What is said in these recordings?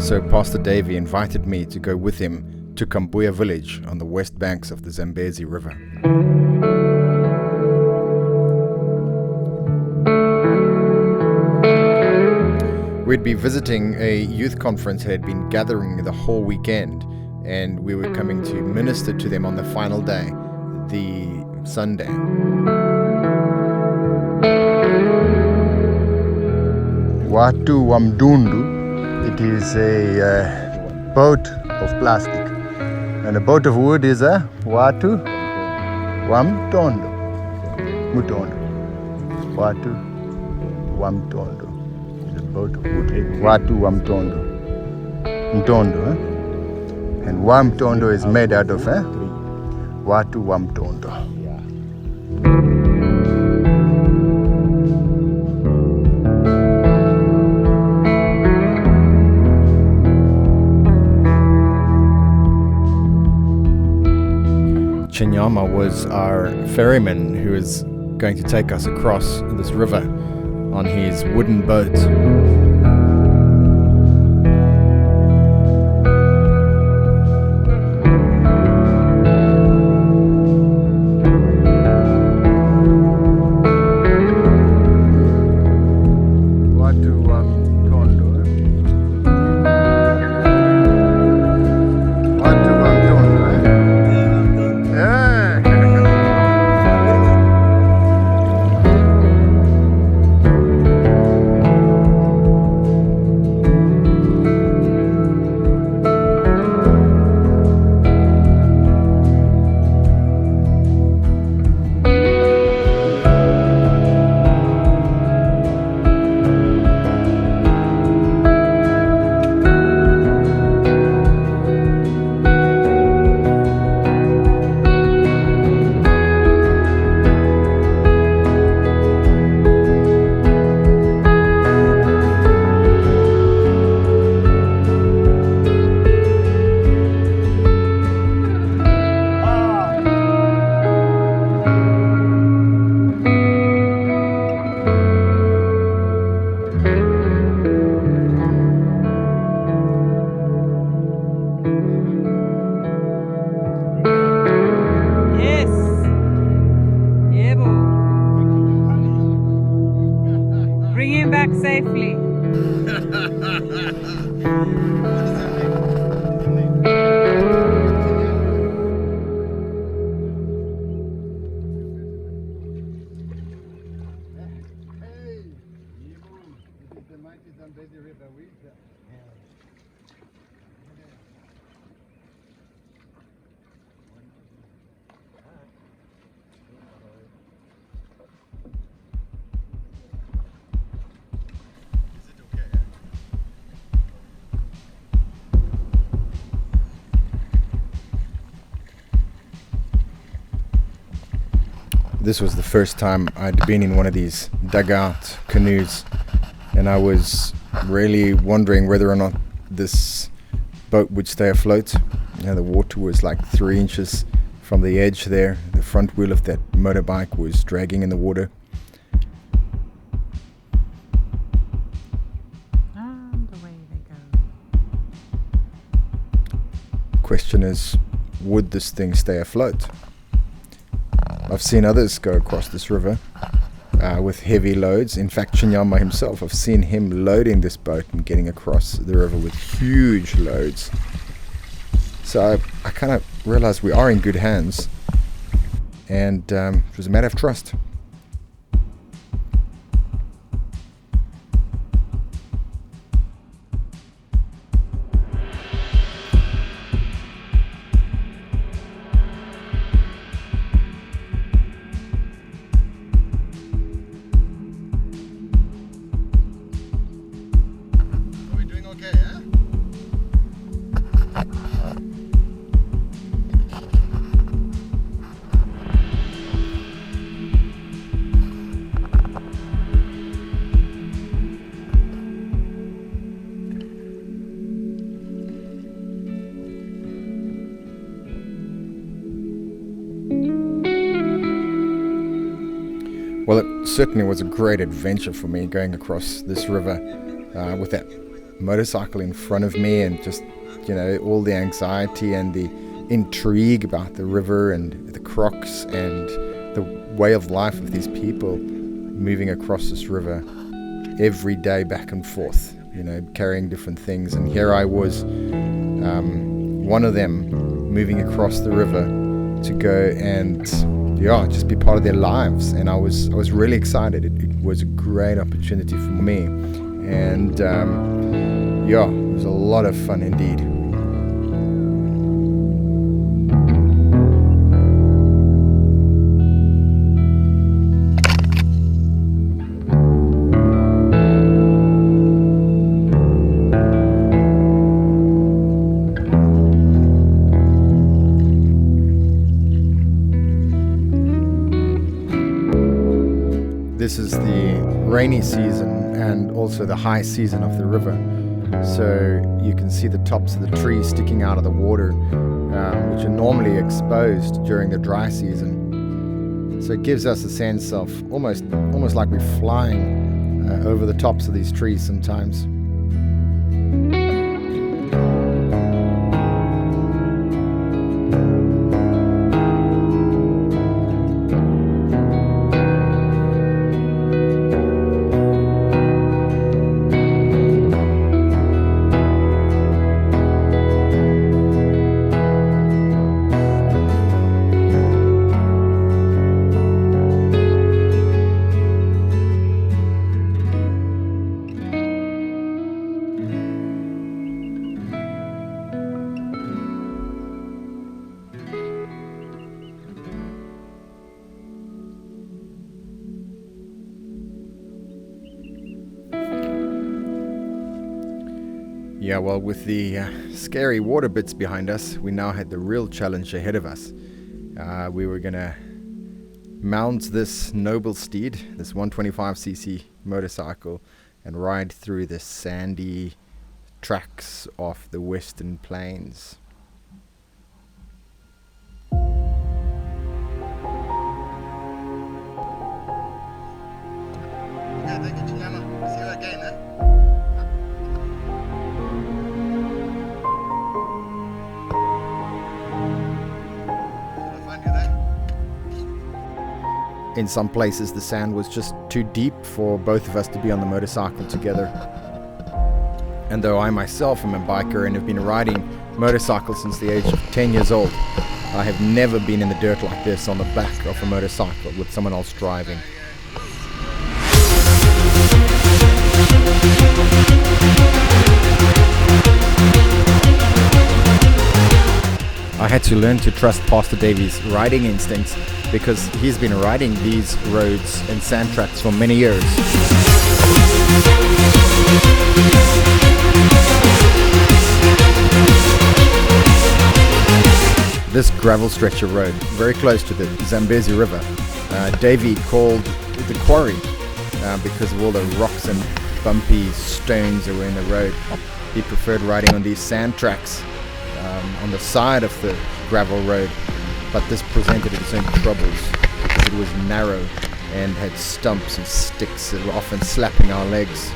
So Pastor Davy invited me to go with him to Kambuya village on the west banks of the Zambezi River. We'd be visiting a youth conference that had been gathering the whole weekend, and we were coming to minister to them on the final day, the Sunday. Watu wa mdundu, it is a boat of plastic, and a boat of wood is a watu wa mtondo. Watu wa mtondo. The boat of wood. Watu wa mtondo. And wa mtondo is made out of watu wa mtondo. Chinyama was our ferryman who was going to take us across this river on his wooden boat. Back safely. The mighty Zambezi River. This was the first time I'd been in one of these dugout canoes, and I was really wondering whether or not this boat would stay afloat. You know, the water was like 3 inches from the edge there. The front wheel of that motorbike was dragging in the water. The way they go. Question is, would this thing stay afloat? I've seen others go across this river with heavy loads. In fact, Chinyama himself, I've seen him loading this boat and getting across the river with huge loads. So I kind of realized we are in good hands, and it was a matter of trust. Well, it certainly was a great adventure for me going across this river with that motorcycle in front of me, and just, all the anxiety and the intrigue about the river and the crocs and the way of life of these people moving across this river every day back and forth, carrying different things. And here I was, one of them, moving across the river to go and just be part of their lives. And I was really excited. It was a great opportunity for me, and it was a lot of fun indeed. This is the rainy season and also the high season of the river. So you can see the tops of the trees sticking out of the water, which are normally exposed during the dry season. So it gives us a sense of almost like we're flying over the tops of these trees sometimes. Yeah, well, with the scary water bits behind us, we now had the real challenge ahead of us. We were going to mount this noble steed, this 125cc motorcycle, and ride through the sandy tracks of the western plains. Yeah, thank you, Chinyama. See you again, eh? In some places the sand was just too deep for both of us to be on the motorcycle together. And though I myself am a biker and have been riding motorcycles since the age of 10 years old, I have never been in the dirt like this on the back of a motorcycle with someone else driving. I had to learn to trust Pastor Davy's riding instincts, because he's been riding these roads and sand tracks for many years. This gravel stretch of road, very close to the Zambezi River, Davy called the quarry because of all the rocks and bumpy stones that were in the road. He preferred riding on these sand tracks on the side of the gravel road, but this presented its own troubles because it was narrow and had stumps and sticks that were often slapping our legs.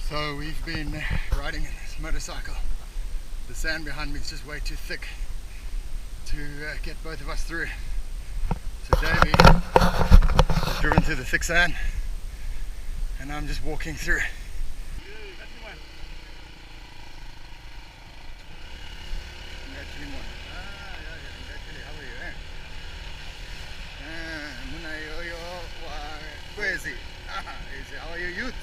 So we've been riding in this motorcycle. The sand behind me is just way too thick to get both of us through. So Davy has driven through the thick sand and I'm just walking through. How are you youths?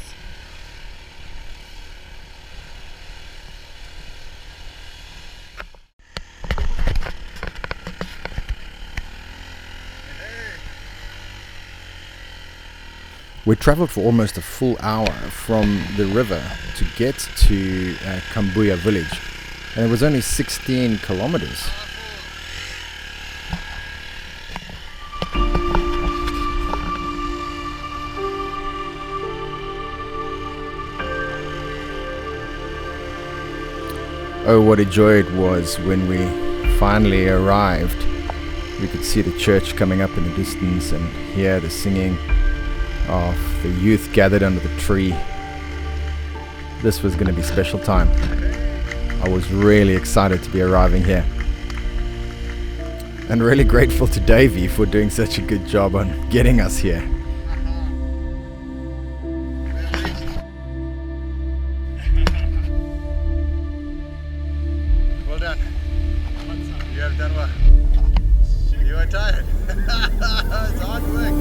We traveled for almost a full hour from the river to get to Kambuya village, and it was only 16 kilometers. Oh, what a joy it was when we finally arrived. We could see the church coming up in the distance and hear the singing of the youth gathered under the tree. This was going to be a special time. I was really excited to be arriving here. And really grateful to Davy for doing such a good job on getting us here. Well done. You have done well. You are tired. It's hard work.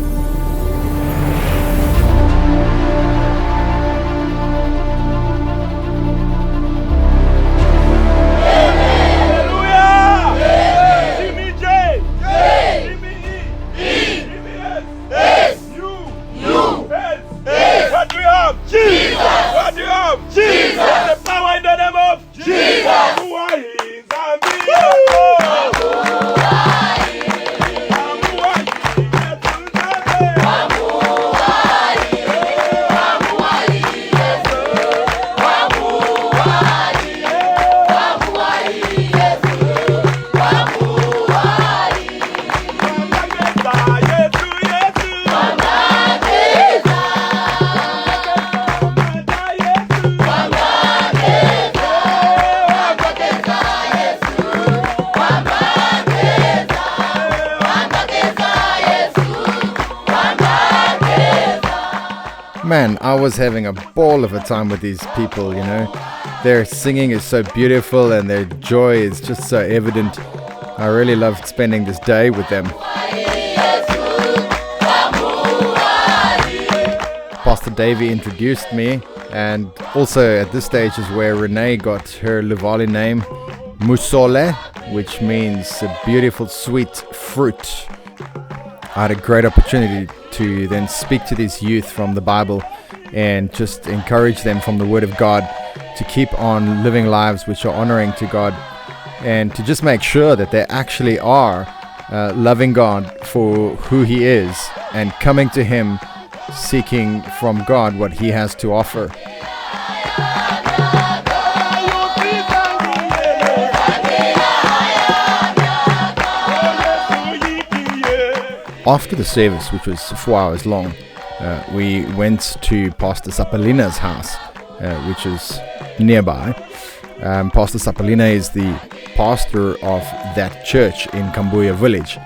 Man, I was having a ball of a time with these people, you know. Their singing is so beautiful and their joy is just so evident. I really loved spending this day with them. Pastor Davy introduced me, and also at this stage is where Renee got her Luvali name, Musole, which means a beautiful sweet fruit. I had a great opportunity to then speak to these youth from the Bible and just encourage them from the Word of God to keep on living lives which are honoring to God, and to just make sure that they actually are loving God for who He is and coming to Him seeking from God what He has to offer. After the service, which was 4 hours long, we went to Pastor Sapalina's house, which is nearby. Pastor Sapalina is the pastor of that church in Kambuya village,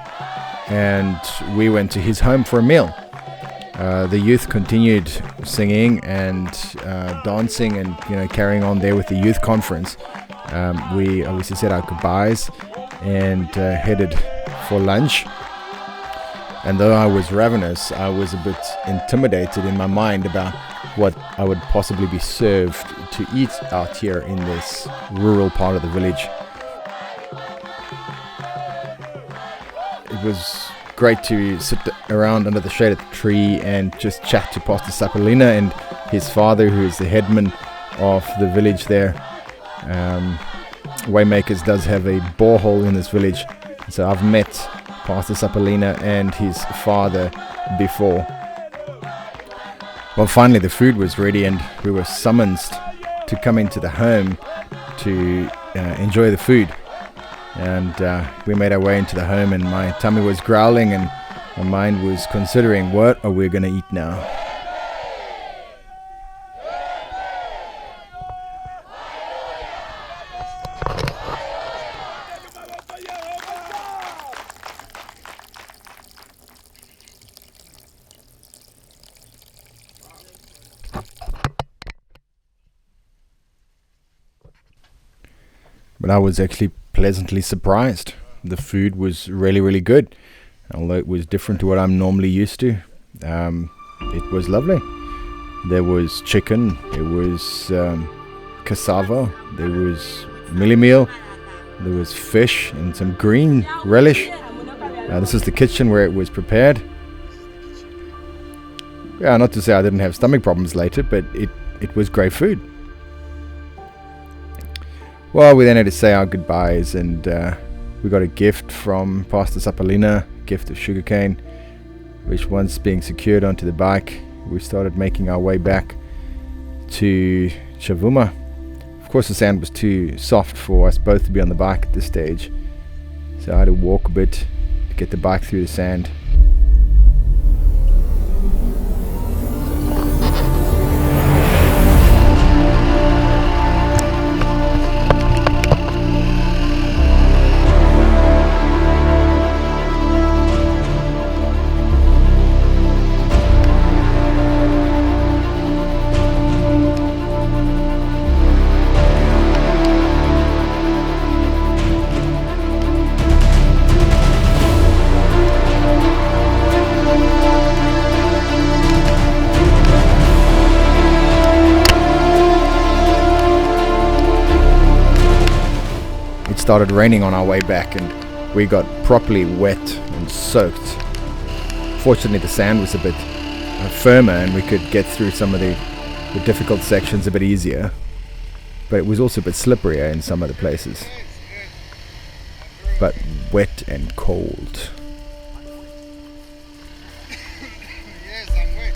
and we went to his home for a meal. The youth continued singing and dancing and carrying on there with the youth conference. We obviously said our goodbyes and headed for lunch. And though I was ravenous, I was a bit intimidated in my mind about what I would possibly be served to eat out here in this rural part of the village. It was great to sit around under the shade of the tree and just chat to Pastor Sapalina and his father, who is the headman of the village there. Waymakers does have a borehole in this village, so I've met Pastor Sapalina and his father before. Well, finally the food was ready and we were summoned to come into the home to enjoy the food. And we made our way into the home, and my tummy was growling and my mind was considering, what are we going to eat now? but I was actually pleasantly surprised. The food was really, really good. Although it was different to what I'm normally used to, it was lovely. There was chicken, there was cassava, there was millie meal, there was fish and some green relish. This is the kitchen where it was prepared. Yeah, not to say I didn't have stomach problems later, but it was great food. Well, we then had to say our goodbyes, and we got a gift from Pastor Sapalina, a gift of sugarcane, which once being secured onto the bike, we started making our way back to Chavuma. Of course, the sand was too soft for us both to be on the bike at this stage, so I had to walk a bit to get the bike through the sand. Started raining on our way back, and we got properly wet and soaked. Fortunately, the sand was a bit firmer and we could get through some of the difficult sections a bit easier, but it was also a bit slipperier in some of the places, but wet and cold. Yes, I'm wet.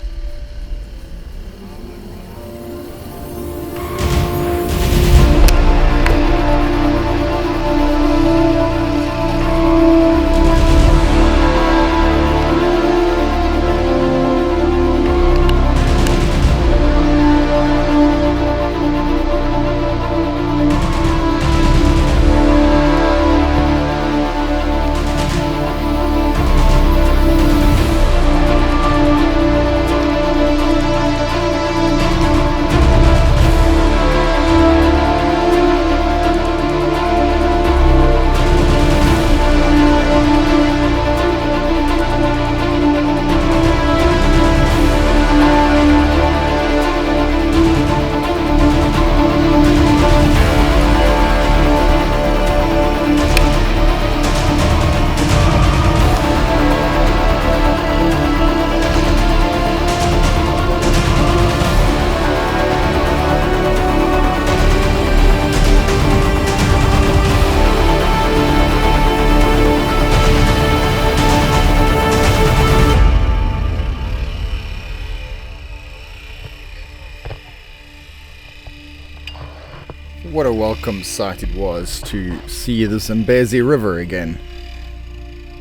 What a welcome sight it was to see the Zambezi River again.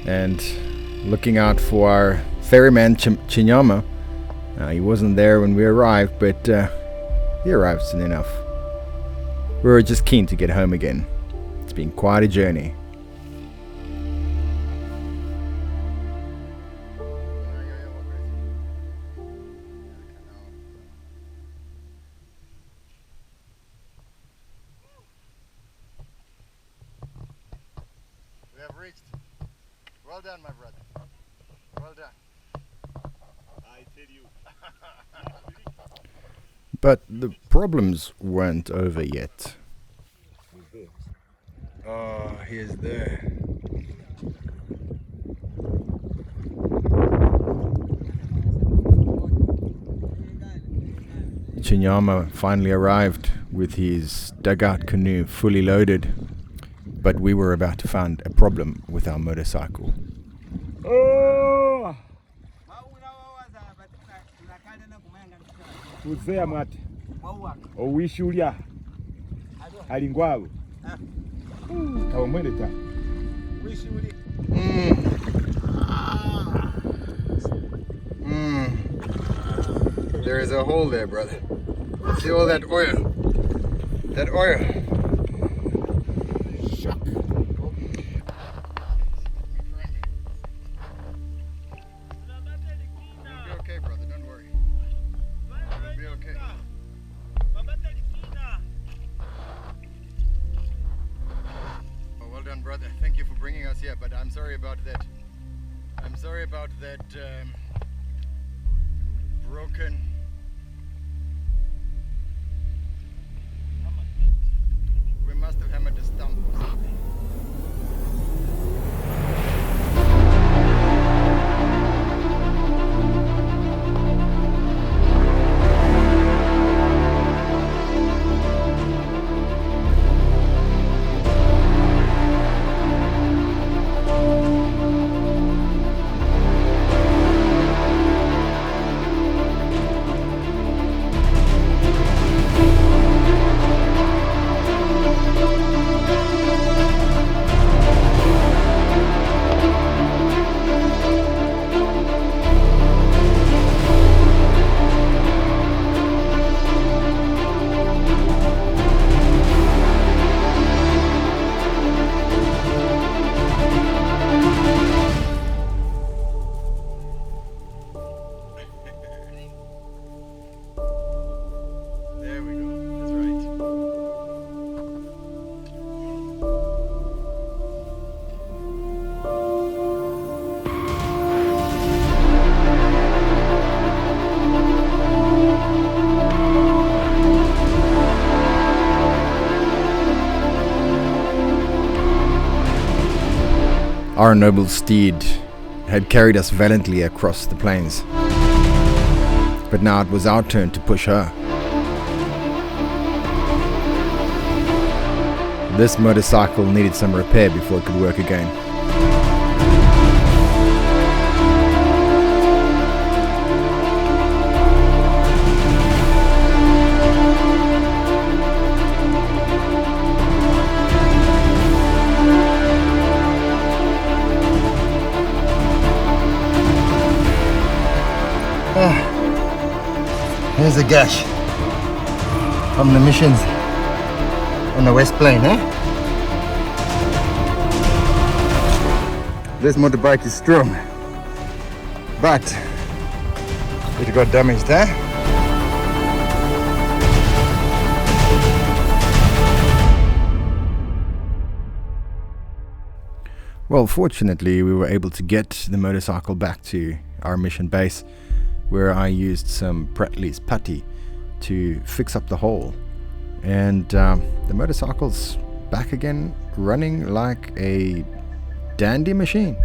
And looking out for our ferryman Chinyama. He wasn't there when we arrived, but he arrived soon enough. We were just keen to get home again. It's been quite a journey. We have reached. Well done, my brother. Well done. I tell you. But the problems weren't over yet. Oh, he's there. Chinyama finally arrived with his dugout canoe fully loaded, but we were about to find a problem with our motorcycle. Oh! Kuzea mwati. Owishulia. Alingwawe. Kawamwele ta. There is a hole there, brother. See all that oil? That oil. Shuck. You'll be okay, brother. Don't worry. You'll be okay. here, but I'm sorry about that. I'm sorry about that broken. We must have hammered a stump or something. There we go. That's right. Our noble steed had carried us valiantly across the plains, but now it was our turn to push her. This motorcycle needed some repair before it could work again. Here's a gash from the missions on the West Plain, eh? This motorbike is strong, but it got damaged, eh? Well, fortunately, we were able to get the motorcycle back to our mission base, where I used some Pratley's putty to fix up the hole. And the motorcycle's back again, running like a dandy machine.